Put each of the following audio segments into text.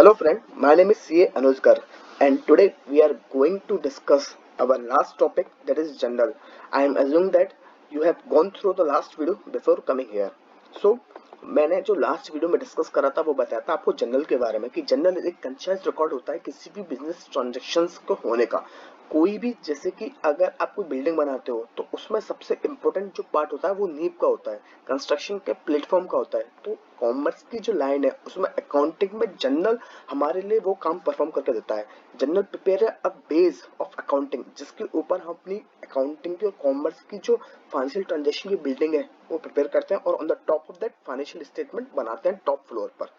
Hello friend, my name is CA Anuskar and today we are going to discuss our last topic, that is general. I am assuming that you have gone through the last video before coming here. So मैंने जो last video में discuss करा था वो बताया था आपको general के बारे में कि जनरल एक कंसाइज रिकॉर्ड होता है किसी भी बिजनेस ट्रांजेक्शन्स को होने का। कोई भी, जैसे कि अगर आप कोई बिल्डिंग बनाते हो तो उसमें सबसे इम्पोर्टेंट जो पार्ट होता है वो नींव का होता है, कंस्ट्रक्शन के प्लेटफॉर्म का होता है। तो कॉमर्स की जो लाइन है उसमें अकाउंटिंग में जनरल हमारे लिए वो काम परफॉर्म करके देता है। General prepare a base of accounting जिसके ऊपर हम अपनी अकाउंटिंग की और कॉमर्स की जो फाइनेंशियल ट्रांजेक्शन की बिल्डिंग है वो प्रिपेयर करते हैं और on the top of that financial statement बनाते हैं टॉप फ्लोर पर।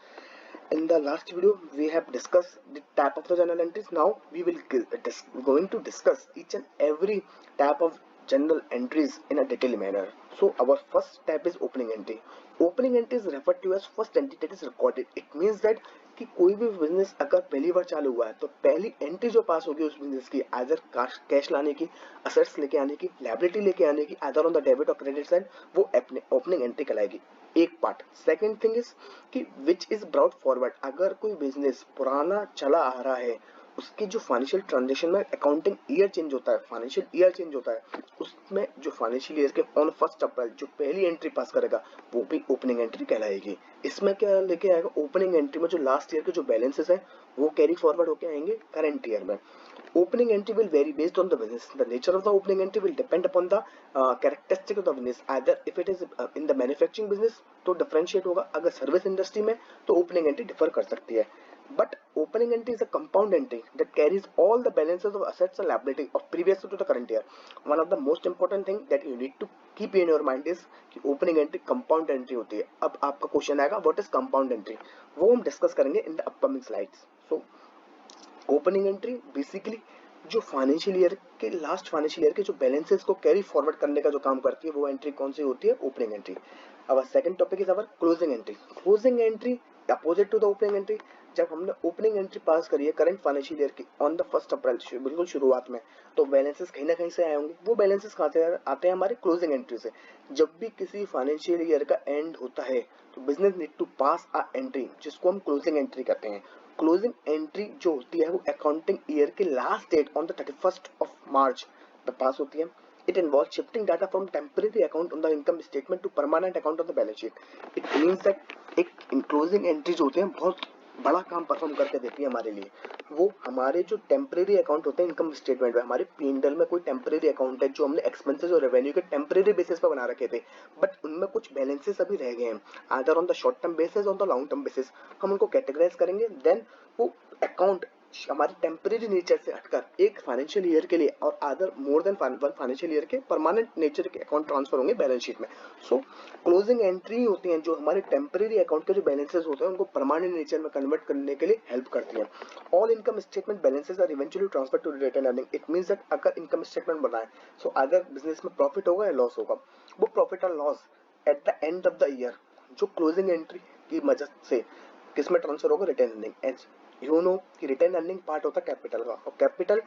In the last video we have discussed the type of the journal entries. Now we will going to discuss each and every type of journal entries in a detailed manner. So our first type is opening entry. Opening entry is referred to as first entry that is recorded. It means that कि कोई भी business अगर पहली बार चालू हुआ है तो पहली एंट्री जो पास होगी उस बिजनेस की, आइदर कैश लाने की, असेट्स लेके आने की, लायबिलिटी लेके आने की, आइदर ऑन द डेबिट और क्रेडिट साइड, वो ओपनिंग एंट्री कहलाएगी। एक पार्ट। सेकंड थिंग इज कि विच इज ब्रॉट फॉरवर्ड, अगर कोई बिजनेस पुराना चला आ रहा है उसकी जो फाइनेंशियल ट्रांजेक्शन में अकाउंटिंग ईयर चेंज होता है, फाइनेंशियल ईयर चेंज होता है, उसमें जो फाइनेंशियल ईयर के ऑन फर्स्ट अप्रैल जो पहली एंट्री पास करेगा वो भी ओपनिंग एंट्री कहलाएगी। इसमें क्या लेके आएगा, ओपनिंग एंट्री में जो लास्ट ईयर के जो बैलेंसेस है वो कैरी फॉरवर्ड होके आएंगे करंट ईयर में। Opening entry will vary based on the business. The nature of the opening entry will depend upon the characteristic of the business. Either if it is in the manufacturing business तो differentiate होगा, अगर service industry में तो opening entry differ कर सकती है। But opening entry is a compound entry that carries all the balances of assets and liability of previous to the current year. One of the most important thing that you need to keep in your mind is कि opening entry compound entry होती है। अब आपका question आएगा what is compound entry, वो हम discuss करेंगे in the upcoming slides. So opening entry basically जो फाइनेंशियल ईयर के लास्ट फाइनेंशियल ईयर के जो बैलेंसेस को कैरी फॉरवर्ड करने का जो काम करती है वो एंट्री कौन सी होती है, ओपनिंग एंट्री। अब second topic is our closing entry. Closing entry opposite to the opening entry. जब हमने ओपनिंग एंट्री पास करी है करंट फाइनेंशियल ईयर की ऑन द फर्स्ट अप्रैल, बिल्कुल शुरुआत में, तो बैलेंसेस कहीं ना कहीं से आए होंगे। वो बैलेंसेस कहाँ से आते हैं, हमारे क्लोजिंग एंट्री से। जब भी किसी फाइनेंशियल ईयर का एंड होता है तो business need to pass a entry जिसको हम क्लोजिंग एंट्री कहते हैं। क्लोजिंग एंट्री जो होती है वो अकाउंटिंग ईयर के last date on the 31st of March पे पास होती है। It involves shifting data from temporary account on the income statement to permanent account on the balance sheet. It means that एक closing entry जो होते हैं बहुत बड़ा काम परफॉर्म करके देती है हमारे लिए। वो हमारे जो टेम्परेरी अकाउंट होते हैं इनकम स्टेटमेंट में, हमारे P&L में कोई टेम्परेरी अकाउंट है जो हमने एक्सपेंसेस और रेवेन्यू के टेम्परेरी बेसिस पर बना रखे थे, बट उनमें कुछ बैलेंसेस अभी रह गए हैं, either on the short term basis on the long term basis. हम उनको कैटेगराइज करेंगे, देन वो अकाउंट हमारे टेम्परेरी नेचर से हटकर एक फाइनेंशियल ईयर के लिए और other more than one financial year के परमानेंट नेचर के अकाउंट ट्रांसफर होंगे बैलेंस शीट में। सो क्लोजिंग एंट्री होती हैं जो हमारे टेम्परेरी अकाउंट के जो बैलेंसेस होते हैं उनको परमानेंट नेचर में कन्वर्ट करने के लिए हेल्प करती है। All income statement balances are eventually transfer to return earning. It means that अगर इनकम स्टेटमेंट बनाए सो अदर बिजनेस में प्रॉफिट होगा या लॉस होगा, वो प्रॉफिट और loss at the end of the year जो क्लोजिंग एंट्री की मदद से किस में ट्रांसफर होगा, return earning. As you know कि रिटर्न अर्निंग पार्ट होता है कैपिटल का और कैपिटल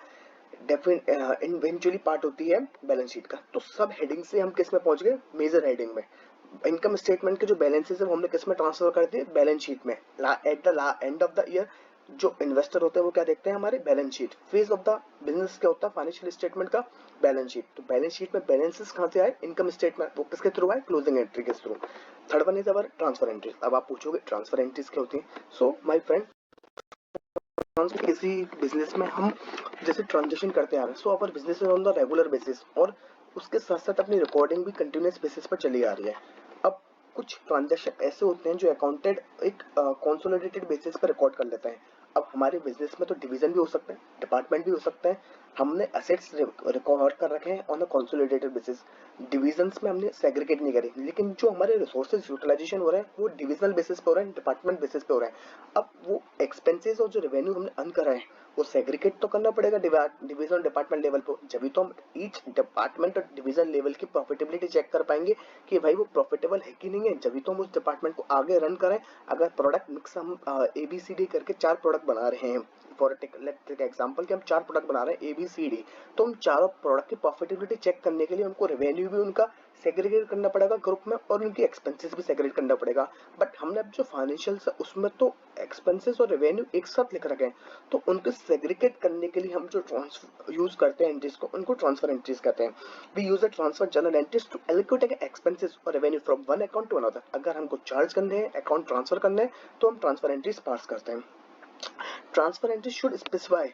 इवेंचुअली पार्ट होती है बैलेंस शीट का। तो सब हेडिंग से हम किस में पहुंच गए, मेजर हेडिंग में। इनकम स्टेटमेंट के जो बैलेंसेस है वो हमने किस में ट्रांसफर कर दिए, बैलेंस शीट में। Eight the end of the year जो इन्वेस्टर होते हैं वो क्या देखते हैं, हमारे balance sheet. Phase of the business क्या होता है, फाइनेंशियल स्टेटमेंट का बैलेंस शीट। तो बैलेंस शीट में बैलेंसेस कहां से आए, इनकम स्टेटमेंट, वो किसके थ्रू आए, क्लोजिंग एंट्री के through. Third one is our transfer entries. अब आप पूछोगे ट्रांसफर एंट्रीज क्या होती है। सो माय फ्रेंड, किसी बिजनेस में हम जैसे ट्रांजेक्शन करते आ रहे हैं, so our business on the regular basis और उसके साथ साथ अपनी रिकॉर्डिंग भी कंटिन्यूस बेसिस पर चली आ रही है। अब कुछ ट्रांजेक्शन ऐसे होते हैं जो अकाउंटेड एक कंसोलिडेटेड बेसिस पर रिकॉर्ड कर लेते हैं। अब हमारे बिजनेस में तो डिवीजन भी हो सकते हैं, डिपार्टमेंट भी हो सकते हैं। हमने असेट्स रिकॉर्ड कर रखे हैं on a consolidated basis, divisions में हमने सेग्रीगेट नहीं करी, लेकिन जो हमारे रिसोर्सेज यूटिलाइजेशन हो रहे हैं वो डिविजनल बेसिस पे हो रहे हैं, डिपार्टमेंट बेसिस पे हो रहे हैं। अब वो एक्सपेंसेस और जो रेवेन्यू हमने अर्न कर रहे हैं वो सेग्रीगेट तो करना पड़ेगा डिवीजन डिपार्टमेंट लेवल पर, जब तो हम ईच डिपार्टमेंट और डिवीजन लेवल की प्रॉफिटेबिलिटी चेक कर पाएंगे कि भाई वो प्रॉफिटेबल है कि नहीं है, जब तो हम उस डिपार्टमेंट को आगे रन करें। अगर प्रोडक्ट मिक्स हम ABCD करके 4 प्रोडक्ट बना रहे हैं फॉर लेट्स टेक एग्जांपल कि हम 4 प्रोडक्ट बना रहे हैं ABCD, तो हम चारों प्रोडक्ट की प्रॉफिटेबिलिटी चेक करने के लिए हमको रेवेन्यू भी उनका सेग्रीगेट करना पड़ेगा ग्रुप में और उनकी एक्सपेंसेस भी सेग्रीगेट करना पड़ेगा। बट हमने अब जो फाइनेंशियल्स है उसमें तो एक्सपेंसेस और रेवेन्यू एक साथ लिख रखे हैं, तो उनको सेग्रीगेट करने के लिए हम जो ट्रांसफर यूज करते हैं एंट्रीज को, उनको ट्रांसफर एंट्रीज कहते हैं। We use a transfer journal entries to allocate expenses और revenue from one account to another. अगर हमको चार्ज करने हैं, अकाउंट ट्रांसफर करने हैं, तो हम ट्रांसफर एंट्रीज पास करते हैं। Transfer entry should specify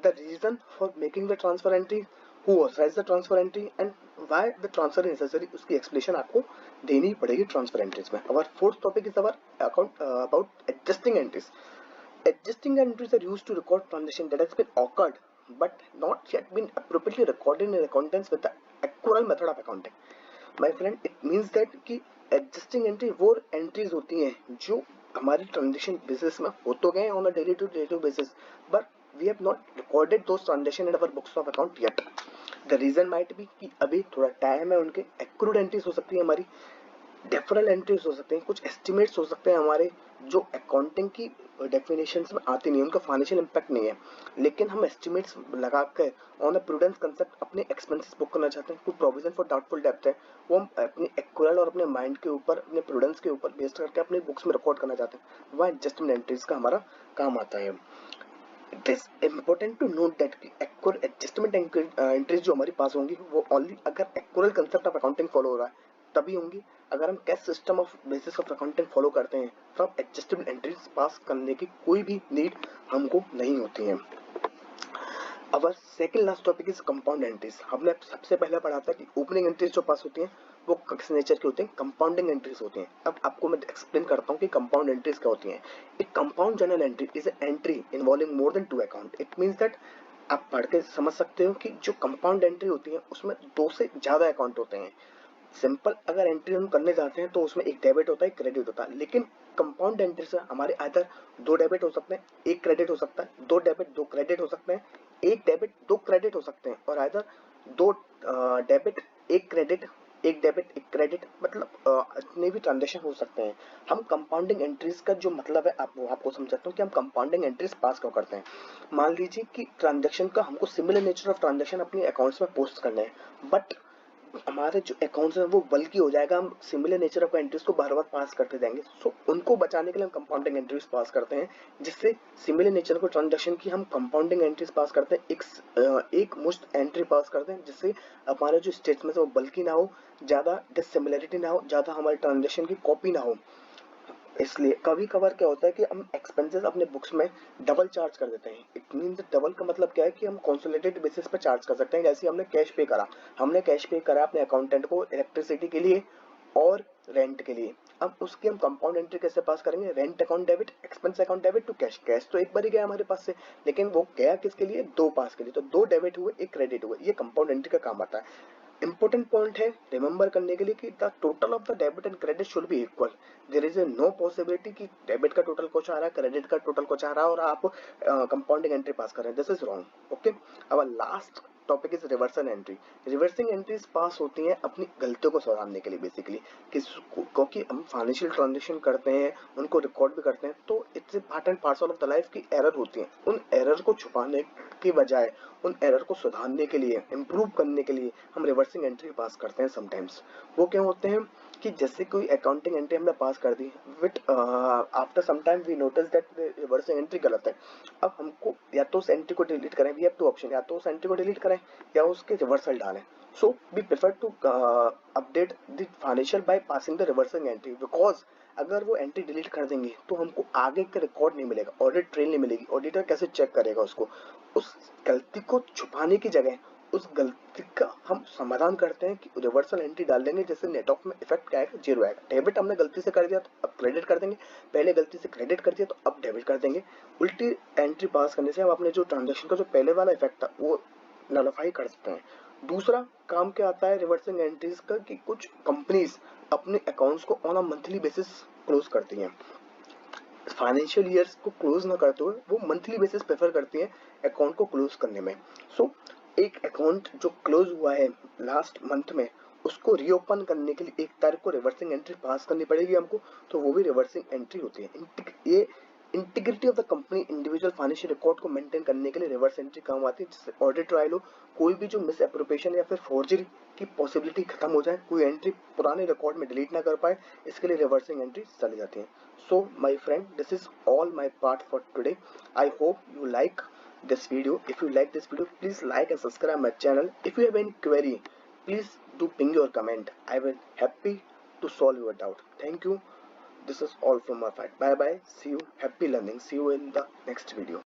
the reason for making the transfer entry, who authorized the transfer entry and why the transfer is necessary। उसकी explanation आपको देनी पड़ेगी ट्रांसफर एंट्रीज में। Our fourth topic is our account about adjusting entries। Adjusting entries are used to record transaction that has been occurred but not yet been appropriately recorded in accordance with the accrual method of accounting। My friend, it means that कि adjusting entry वो entries होती हैं जो हमारी transaction basis में हो तो गए on a daily to day basis, but we have not recorded those transaction in our books of account yet. The reason might be कि अभी थोड़ा टाइम है, उनके एक्रूड एंट्रीज हो सकती है, हमारी डेफरल एंट्रीज हो सकते हैं, कुछ एस्टिमेट्स हो सकते हैं हमारे जो अकाउंटिंग की डेफिनेशंस में आती नहीं है, उनका फाइनेंशियल इंपैक्ट नहीं है, लेकिन हम एस्टिमेट्स लगाकर ऑन अ प्रूडेंस कंसेप्ट अपने एक्सपेंसेस बुक करना चाहते हैं। कुछ प्रोविजन फॉर डाउटफुल डेब्ट है, वो हम अपने एक्यूरल और अपने माइंड के ऊपर, अपने प्रूडेंस के ऊपर बेस्ड करके अपने बुक्स में रिकॉर्ड करना चाहते हैं। वह एडजस्टमेंट एंट्रीज का हमारा काम आता है। It is important to note that accrual adjustment entries जो हमारी पास होंगी वो ओनली अगर accrual concept of accounting follow हो रहा है तभी होंगी। अगर हम cash system of basis of accounting follow करते हैं तो हम एडजस्टमेंट एंट्रीज पास करने की कोई भी नीड हमको नहीं होती है। अवर second last topic is compound entries. हमने सबसे पहले पढ़ा था कि ओपनिंग एंट्रीज जो पास होती हैं वो किस नेचर की होती हैं, कंपाउंडिंग एंट्रीज होती हैं। अब आपको मैं एक्सप्लेन करता हूँ कि कंपाउंड एंट्रीज क्या होती हैं। एक compound journal entry is entry involving more than 2 account. It means that आप पढ़ के समझ सकते हो कि जो कंपाउंड एंट्री होती है उसमें 2 से ज्यादा अकाउंट होते हैं। सिंपल अगर एंट्री हम करने जाते हैं तो उसमें एक डेबिट होता है, एक क्रेडिट होता है, लेकिन कंपाउंड एंट्री से हमारे आइदर 2 डेबिट हो सकते हैं, एक क्रेडिट हो सकता है, 2 डेबिट 2 क्रेडिट हो सकते हैं, एक डेबिट 2 क्रेडिट हो सकते हैं, और आइदर 2 डेबिट 1 क्रेडिट, एक डेबिट 1 क्रेडिट, मतलब इतने भी ट्रांजेक्शन हो सकते हैं। हम कंपाउंडिंग एंट्रीज का जो मतलब है आपको समझाता हूँ कि हम कंपाउंडिंग एंट्रीज पास क्यों करते हैं। मान लीजिए कि ट्रांजेक्शन का हमको सिमिलर नेचर ऑफ ट्रांजेक्शन अपने अकाउंट्स में पोस्ट करने हैं, बट हमारे जो अकाउंट्स हैं वो बल्कि हो जाएगा, हम सिमिलर नेचर ऑफ एंट्रीज को बार बार पास करते जाएंगे। सो उनको बचाने के लिए हम कंपाउंडिंग एंट्रीज पास करते हैं, जिससे सिमिलर नेचर को ट्रांजेक्शन की हम कंपाउंडिंग एंट्रीज पास करते हैं, एक मुश्त एंट्री पास करते हैं, जिससे हमारे जो स्टेटमेंट है वो बल्कि ना हो, ज्यादा डिसिमिलरिटी ना हो, ज्यादा हमारे ट्रांजेक्शन की कॉपी ना हो। इसलिए कभी कभार क्या होता है कि हम एक्सपेंसेस अपने बुक्स में डबल चार्ज कर देते हैं। इट मींस डबल का मतलब क्या है कि हम कंसोलिडेटेड बेसिस पे चार्ज कर सकते हैं। जैसे हमने कैश पे करा अपने अकाउंटेंट को इलेक्ट्रिसिटी के लिए और रेंट के लिए। अब उसकी हम कंपाउंड एंट्री कैसे पास करेंगे, rent account debit, expense account debit to cash. Cash तो एक बार ही गया हमारे पास से, लेकिन वो गया किसके लिए, 2 पास के लिए, तो 2 डेबिट हुए 1 क्रेडिट हुए। ये कंपाउंड एंट्री का काम आता है। इंपॉर्टेंट पॉइंट है रिमेंबर करने के लिए कि the total of the debit and credit should be equal. There is a no possibility कि डेबिट का टोटल कुछ आ रहा है, क्रेडिट का टोटल कुछ आ रहा है और आप कंपाउंडिंग एंट्री पास कर रहे हैं। This is wrong. ओके, अब last topic is reversal entry. Reversing entries pass होती हैं अपनी गलतियों को सुधारने के लिए बेसिकली, क्योंकि हम फाइनेंशियल ट्रांजेक्शन करते हैं, उनको रिकॉर्ड भी करते हैं, तो it's a part and parcel of the life की एरर होती है। उन एरर को छुपाने की बजाय उन एरर को सुधारने के लिए, इम्प्रूव करने के लिए हम रिवर्सिंग एंट्री पास करते हैं समटाइम्स। वो क्या होते हैं कि जैसे कोई अकाउंटिंग एंट्री हमने पास कर दी, with after some time we notice that reversing entry गलत है। अब हमको या तो उस एंट्री को डिलीट करें, वी हैव 2 ऑप्शन, या तो उस एंट्री को डिलीट करें या उसके रिवर्सल डालें। So we prefer to update the financial by passing the reversing entry, because अगर वो एंट्री डिलीट कर देंगे तो हमको आगे का रिकॉर्ड नहीं मिलेगा, ऑडिट ट्रेल नहीं मिलेगी, ऑडिटर कैसे चेक करेगा उसको। उस गलती को छुपाने की जगह उस गलती का हम समाधान करते हैं कि रिवर्सल एंट्री डाल देंगे, जैसे नेट ऑफ में इफेक्ट क्या आएगा, 0 आएगा। डेबिट हमने गलती से कर दिया तो अब क्रेडिट कर देंगे, पहले गलती से क्रेडिट कर दिया तो अब डेबिट कर देंगे। उल्टी एंट्री पास करने से हम अपने जो ट्रांजेक्शन का जो पहले वाला इफेक्ट था वो नलिफाई कर सकते हैं। दूसरा काम क्या आता है रिवर्सिंग एंट्रीज का कि कुछ कंपनीज अपने अकाउंट्स को on a monthly basis close करती हैं। फाइनेंशियल ईयर्स को क्लोज ना करते हुए वो मंथली बेसिस प्रेफर करती है अकाउंट को क्लोज करने में। सो एक अकाउंट जो क्लोज हुआ है लास्ट मंथ में, उसको रीओपन करने के लिए 1 तारीख को रिवर्सिंग एंट्री पास करनी पड़ेगी हमको, तो वो भी रिवर्सिंग एंट्री होती है। ये integrity of the company individual financial record को मेंटेन करने के लिए रिवर्स एंट्री काम आती है, जिससे ऑडिट ट्रायल हो, कोई भी जो मिस एप्रोप्रिएशन या फिर फोर्जरी की पॉसिबिलिटी खत्म हो जाए, कोई एंट्री पुराने रिकॉर्ड में डिलीट ना कर पाए, इसके लिए रिवर्सिंग एंट्री चली जाती है. So my friend, this is all my part for today. I hope you like this video. If you like this video, please like and subscribe my channel. If you have any query, please do ping your comment. I will happy to solve your doubt. Thank you. This is all from my side. Bye bye. See you. Happy learning. See you in the next video.